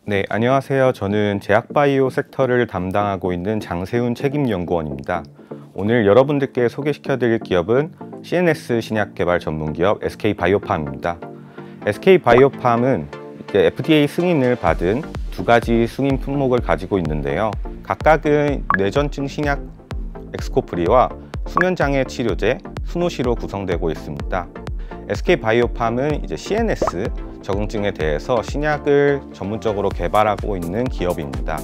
네, 안녕하세요. 저는 제약바이오 섹터를 담당하고 있는 장세훈 책임연구원입니다. 오늘 여러분들께 소개시켜드릴 기업은 CNS 신약 개발 전문 기업 SK바이오팜입니다. SK바이오팜은 FDA 승인을 받은 두 가지 승인 품목을 가지고 있는데요. 각각은 뇌전증 신약 엑스코프리와 수면장애 치료제 수노시로 구성되고 있습니다. SK바이오팜은 CNS 적응증에 대해서 신약을 전문적으로 개발하고 있는 기업입니다.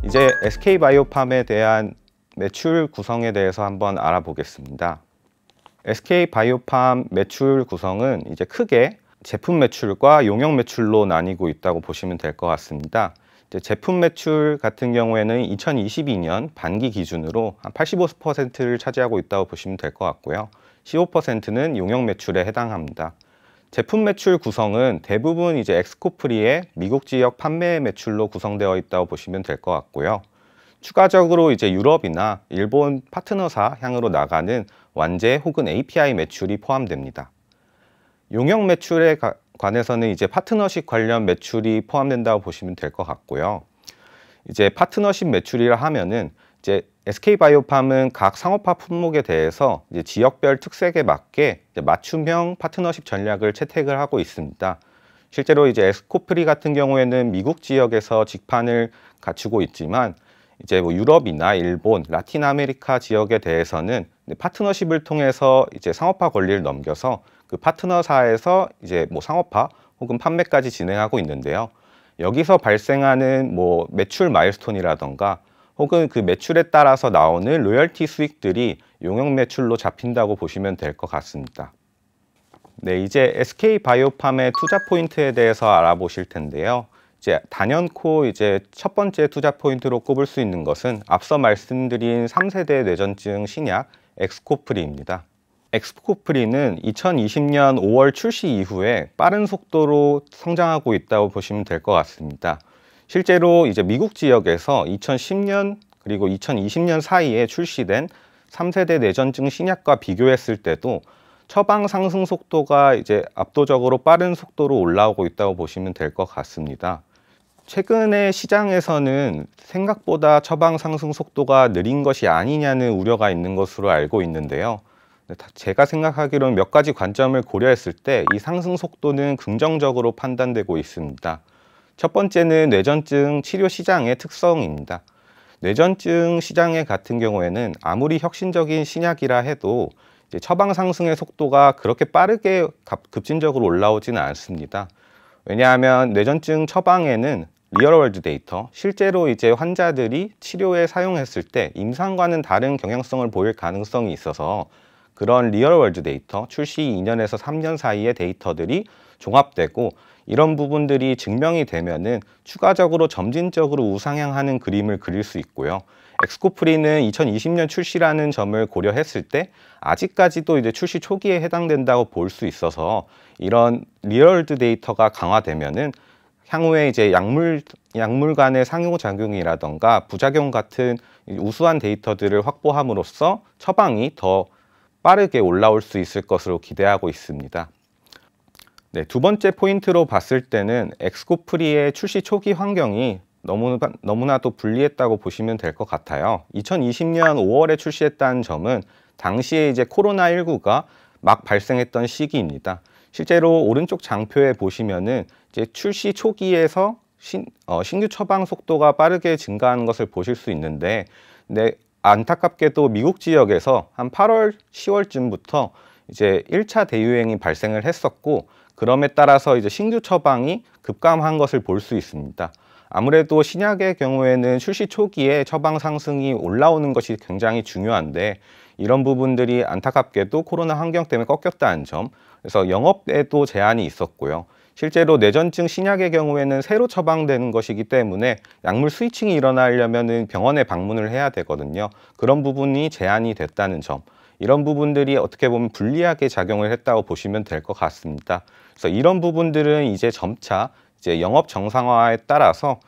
이제 SK바이오팜에 대한 매출 구성에 대해서 한번 알아보겠습니다. SK바이오팜 매출 구성은 크게 제품 매출과 용역 매출로 나뉘고 있다고 보시면 될 것 같습니다. 제품 매출 같은 경우에는 2022년 반기 기준으로 한 85%를 차지하고 있다고 보시면 될 것 같고요. 15%는 용역 매출에 해당합니다. 제품 매출 구성은 대부분 엑스코프리의 미국 지역 판매 매출로 구성되어 있다고 보시면 될 것 같고요. 추가적으로 유럽이나 일본 파트너사 향으로 나가는 완제 혹은 API 매출이 포함됩니다. 용역 매출에 관해서는 파트너십 관련 매출이 포함된다고 보시면 될 것 같고요. 파트너십 매출이라 하면은 SK바이오팜은 각 상업화 품목에 대해서 지역별 특색에 맞게 맞춤형 파트너십 전략을 채택을 하고 있습니다. 실제로 엑스코프리 같은 경우에는 미국 지역에서 직판을 갖추고 있지만 유럽이나 일본, 라틴 아메리카 지역에 대해서는 파트너십을 통해서 상업화 권리를 넘겨서 그 파트너사에서 상업화 혹은 판매까지 진행하고 있는데요. 여기서 발생하는 매출 마일스톤이라던가 혹은 그 매출에 따라서 나오는 로열티 수익들이 용역 매출로 잡힌다고 보시면 될 것 같습니다. 네, 이제 SK바이오팜의 투자 포인트에 대해서 알아보실 텐데요. 단연코 첫 번째 투자 포인트로 꼽을 수 있는 것은 앞서 말씀드린 3세대 뇌전증 신약 엑스코프리입니다. 엑스코프리는 2020년 5월 출시 이후에 빠른 속도로 성장하고 있다고 보시면 될 것 같습니다. 실제로 미국 지역에서 2010년 그리고 2020년 사이에 출시된 3세대 뇌전증 신약과 비교했을 때도 처방 상승 속도가 압도적으로 빠른 속도로 올라오고 있다고 보시면 될 것 같습니다. 최근에 시장에서는 생각보다 처방 상승 속도가 느린 것이 아니냐는 우려가 있는 것으로 알고 있는데요. 제가 생각하기로는 몇 가지 관점을 고려했을 때 이 상승 속도는 긍정적으로 판단되고 있습니다. 첫 번째는 뇌전증 치료 시장의 특성입니다. 뇌전증 시장에 같은 경우에는 아무리 혁신적인 신약이라 해도 처방 상승의 속도가 그렇게 빠르게 급진적으로 올라오지는 않습니다. 왜냐하면 뇌전증 처방에는 리얼월드 데이터, 실제로 환자들이 치료에 사용했을 때 임상과는 다른 경향성을 보일 가능성이 있어서 그런 리얼월드 데이터, 출시 2년에서 3년 사이의 데이터들이 종합되고 이런 부분들이 증명이 되면은 추가적으로 점진적으로 우상향하는 그림을 그릴 수 있고요. 엑스코프리는 2020년 출시라는 점을 고려했을 때 아직까지도 출시 초기에 해당된다고 볼 수 있어서 이런 리얼월드 데이터가 강화되면은 향후에 약물 간의 상호작용이라던가 부작용 같은 우수한 데이터들을 확보함으로써 처방이 더 빠르게 올라올 수 있을 것으로 기대하고 있습니다. 네, 두 번째 포인트로 봤을 때는 엑스코프리의 출시 초기 환경이 너무나도 불리했다고 보시면 될 것 같아요. 2020년 5월에 출시했다는 점은 당시에 코로나19가 막 발생했던 시기입니다. 실제로 오른쪽 장표에 보시면은 출시 초기에서 신규 처방 속도가 빠르게 증가하는 것을 보실 수 있는데, 안타깝게도 미국 지역에서 한 8월, 10월쯤부터 1차 대유행이 발생을 했었고, 그럼에 따라서 신규 처방이 급감한 것을 볼 수 있습니다. 아무래도 신약의 경우에는 출시 초기에 처방 상승이 올라오는 것이 굉장히 중요한데 이런 부분들이 안타깝게도 코로나 환경 때문에 꺾였다는 점, 그래서 영업에도 제한이 있었고요. 실제로 뇌전증 신약의 경우에는 새로 처방되는 것이기 때문에 약물 스위칭이 일어나려면 병원에 방문을 해야 되거든요. 그런 부분이 제한이 됐다는 점, 이런 부분들이 어떻게 보면 불리하게 작용을 했다고 보시면 될 것 같습니다. 그래서 이런 부분들은 점차 영업 정상화에 따라서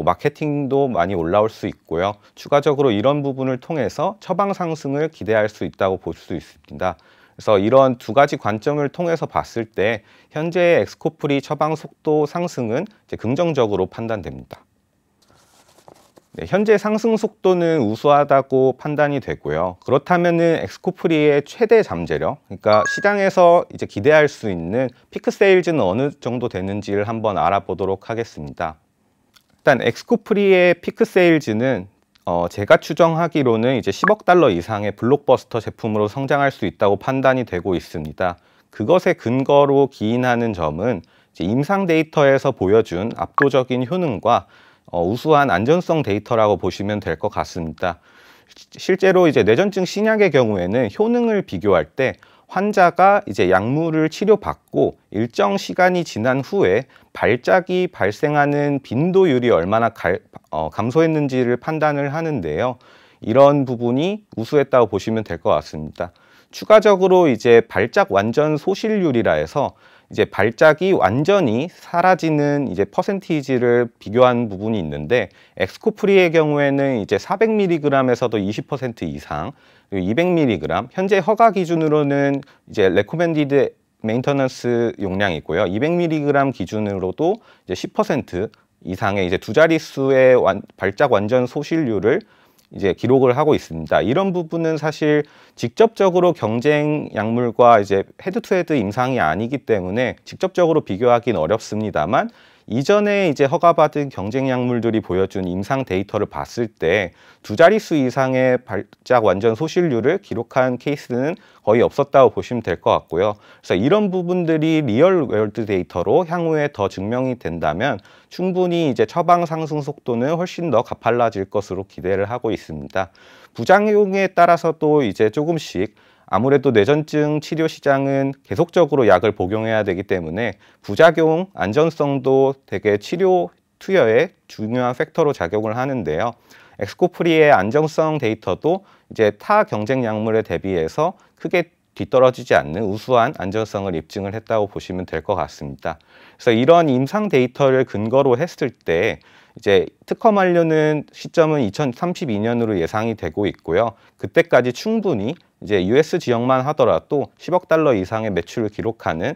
마케팅도 많이 올라올 수 있고요. 추가적으로 이런 부분을 통해서 처방 상승을 기대할 수 있다고 볼 수 있습니다. 그래서 이런 두 가지 관점을 통해서 봤을 때 현재의 엑스코프리 처방 속도 상승은 이제 긍정적으로 판단됩니다. 네, 현재 상승 속도는 우수하다고 판단이 되고요. 그렇다면은 엑스코프리의 최대 잠재력, 그러니까 시장에서 이제 기대할 수 있는 피크 세일즈는 어느 정도 되는지를 한번 알아보도록 하겠습니다. 일단 엑스코프리의 피크 세일즈는 제가 추정하기로는 이제 10억 달러 이상의 블록버스터 제품으로 성장할 수 있다고 판단이 되고 있습니다. 그것의 근거로 기인하는 점은 이제 임상 데이터에서 보여준 압도적인 효능과 우수한 안전성 데이터라고 보시면 될 것 같습니다. 실제로 이제 뇌전증 신약의 경우에는 효능을 비교할 때 환자가 이제 약물을 치료받고 일정 시간이 지난 후에 발작이 발생하는 빈도율이 얼마나 감소했는지를 판단을 하는데요. 이런 부분이 우수했다고 보시면 될 것 같습니다. 추가적으로 이제 발작 완전 소실률이라 해서 이제 발작이 완전히 사라지는 이제 퍼센티지를 비교한 부분이 있는데 엑스코프리의 경우에는 이제 400mg에서도 20% 이상, 그리고 200mg 현재 허가 기준으로는 이제 레코멘디드 메인터넌스 용량이 있고요. 200mg 기준으로도 이제 10% 이상의 이제 두 자릿수의 발작 완전 소실률을 이제 기록을 하고 있습니다. 이런 부분은 사실 직접적으로 경쟁 약물과 이제 헤드투헤드 임상이 아니기 때문에 직접적으로 비교하기는 어렵습니다만 이전에 이제 허가받은 경쟁 약물들이 보여준 임상 데이터를 봤을 때 두 자릿수 이상의 발작 완전 소실률을 기록한 케이스는 거의 없었다고 보시면 될 것 같고요. 그래서 이런 부분들이 리얼 월드 데이터로 향후에 더 증명이 된다면 충분히 이제 처방 상승 속도는 훨씬 더 가팔라질 것으로 기대를 하고 있습니다. 부작용에 따라서도 이제 조금씩 아무래도 뇌전증 치료 시장은 계속적으로 약을 복용해야 되기 때문에 부작용, 안전성도 되게 치료 투여의 중요한 팩터로 작용을 하는데요. 엑스코프리의 안정성 데이터도 이제 타 경쟁 약물에 대비해서 크게 뒤떨어지지 않는 우수한 안전성을 입증을 했다고 보시면 될 것 같습니다. 그래서 이런 임상 데이터를 근거로 했을 때 이제 특허 만료는 시점은 2032년으로 예상이 되고 있고요. 그때까지 충분히 이제 US 지역만 하더라도 10억 달러 이상의 매출을 기록하는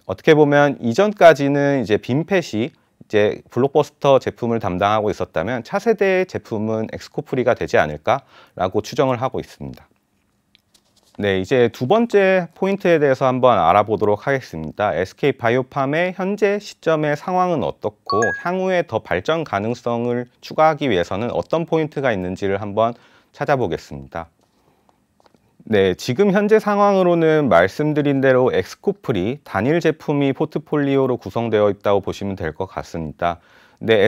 어떻게 보면 이전까지는 이제 빈펫이 이제 블록버스터 제품을 담당하고 있었다면 차세대 제품은 엑스코프리가 되지 않을까라고 추정을 하고 있습니다. 네, 이제 두 번째 포인트에 대해서 한번 알아보도록 하겠습니다. SK 바이오팜의 현재 시점의 상황은 어떻고 향후에 더 발전 가능성을 추가하기 위해서는 어떤 포인트가 있는지를 한번 찾아보겠습니다. 네, 지금 현재 상황으로는 말씀드린 대로 엑스코프리 단일 제품이 포트폴리오로 구성되어 있다고 보시면 될 것 같습니다. 근데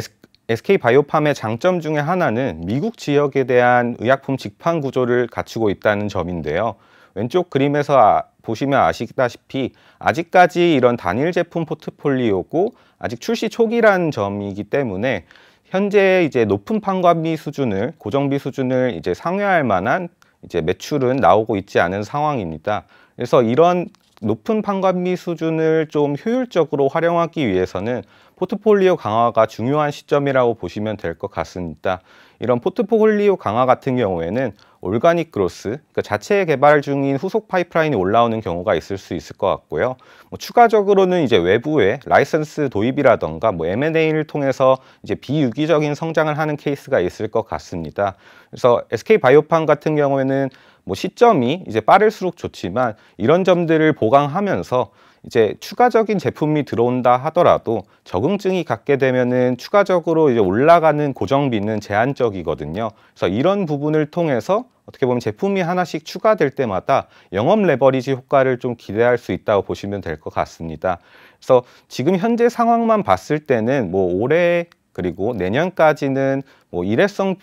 SK 바이오팜의 장점 중에 하나는 미국 지역에 대한 의약품 직판 구조를 갖추고 있다는 점인데요. 왼쪽 그림에서 보시면 아시다시피 아직까지 이런 단일 제품 포트폴리오고 아직 출시 초기라는 점이기 때문에 현재 이제 높은 판관비 수준을 고정비 수준을 이제 상회할 만한 이제 매출은 나오고 있지 않은 상황입니다. 그래서 이런 높은 판관비 수준을 좀 효율적으로 활용하기 위해서는 포트폴리오 강화가 중요한 시점이라고 보시면 될 것 같습니다. 이런 포트폴리오 강화 같은 경우에는 올가닉 그로스, 그러니까 자체 개발 중인 후속 파이프라인이 올라오는 경우가 있을 수 있을 것 같고요. 추가적으로는 이제 외부의 라이선스 도입이라던가 M&A를 통해서 이제 비유기적인 성장을 하는 케이스가 있을 것 같습니다. 그래서 SK 바이오팜 같은 경우에는 시점이 이제 빠를수록 좋지만 이런 점들을 보강하면서 이제 추가적인 제품이 들어온다 하더라도 적응증이 갖게 되면은 추가적으로 이제 올라가는 고정비는 제한적이거든요. 그래서 이런 부분을 통해서 어떻게 보면 제품이 하나씩 추가될 때마다 영업 레버리지 효과를 좀 기대할 수 있다고 보시면 될 것 같습니다. 그래서 지금 현재 상황만 봤을 때는 올해 그리고 내년까지는 일회성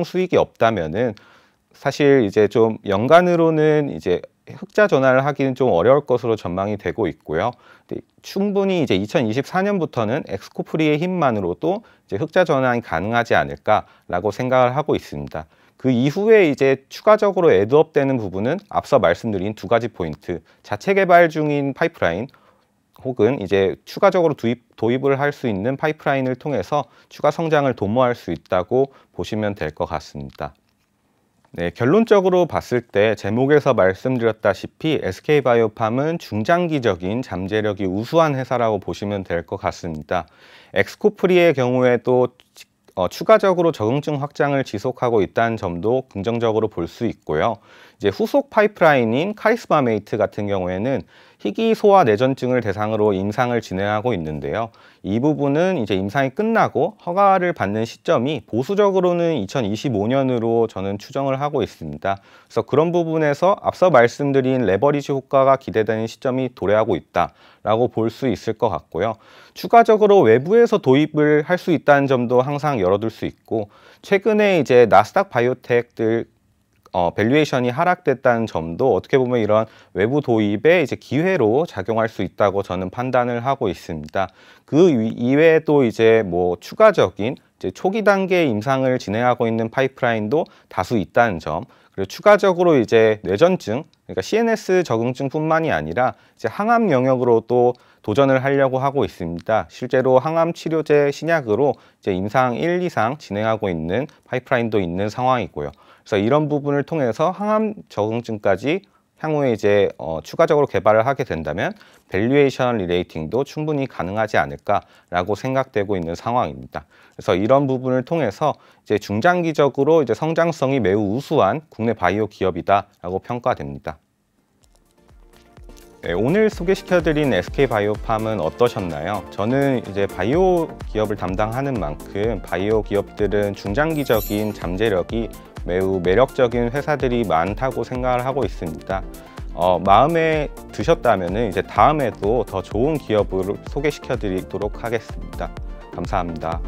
수익이 없다면은 사실 이제 좀 연간으로는 이제 흑자 전환을 하기는 좀 어려울 것으로 전망이 되고 있고요. 충분히 이제 2024년부터는 엑스코프리의 힘만으로도 이제 흑자 전환이 가능하지 않을까라고 생각을 하고 있습니다. 그 이후에 이제 추가적으로 애드업 되는 부분은 앞서 말씀드린 두 가지 포인트, 자체 개발 중인 파이프라인 혹은 이제 추가적으로 도입을 할 수 있는 파이프라인을 통해서 추가 성장을 도모할 수 있다고 보시면 될 것 같습니다. 네, 결론적으로 봤을 때 제목에서 말씀드렸다시피 SK바이오팜은 중장기적인 잠재력이 우수한 회사라고 보시면 될 것 같습니다. 엑스코프리의 경우에도 추가적으로 적응증 확장을 지속하고 있다는 점도 긍정적으로 볼 수 있고요. 이제 후속 파이프라인인 카리스마메이트 같은 경우에는 희귀 소아 내전증을 대상으로 임상을 진행하고 있는데요. 이 부분은 이제 임상이 끝나고 허가를 받는 시점이 보수적으로는 2025년으로 저는 추정을 하고 있습니다. 그래서 그런 부분에서 앞서 말씀드린 레버리지 효과가 기대되는 시점이 도래하고 있다라고 볼 수 있을 것 같고요. 추가적으로 외부에서 도입을 할 수 있다는 점도 항상 열어둘 수 있고, 최근에 이제 나스닥 바이오텍들 밸류에이션이 하락됐다는 점도 어떻게 보면 이런 외부 도입의 이제 기회로 작용할 수 있다고 저는 판단을 하고 있습니다. 그 이외에도 이제 뭐 추가적인 이제 초기 단계 임상을 진행하고 있는 파이프라인도 다수 있다는 점, 그리고 추가적으로 이제 뇌전증, 그러니까 CNS 적응증뿐만이 아니라 이제 항암 영역으로도 도전을 하려고 하고 있습니다. 실제로 항암 치료제 신약으로 이제 임상 1, 2상 진행하고 있는 파이프라인도 있는 상황이고요. 그래서 이런 부분을 통해서 항암 적응증까지 향후에 이제 추가적으로 개발을 하게 된다면 밸류에이션 리레이팅도 충분히 가능하지 않을까라고 생각되고 있는 상황입니다. 그래서 이런 부분을 통해서 이제 중장기적으로 이제 성장성이 매우 우수한 국내 바이오 기업이다라고 평가됩니다. 네, 오늘 소개시켜드린 SK바이오팜은 어떠셨나요? 저는 이제 바이오 기업을 담당하는 만큼 바이오 기업들은 중장기적인 잠재력이 매우 매력적인 회사들이 많다고 생각을 하고 있습니다. 마음에 드셨다면 이제 다음에도 더 좋은 기업을 소개시켜 드리도록 하겠습니다. 감사합니다.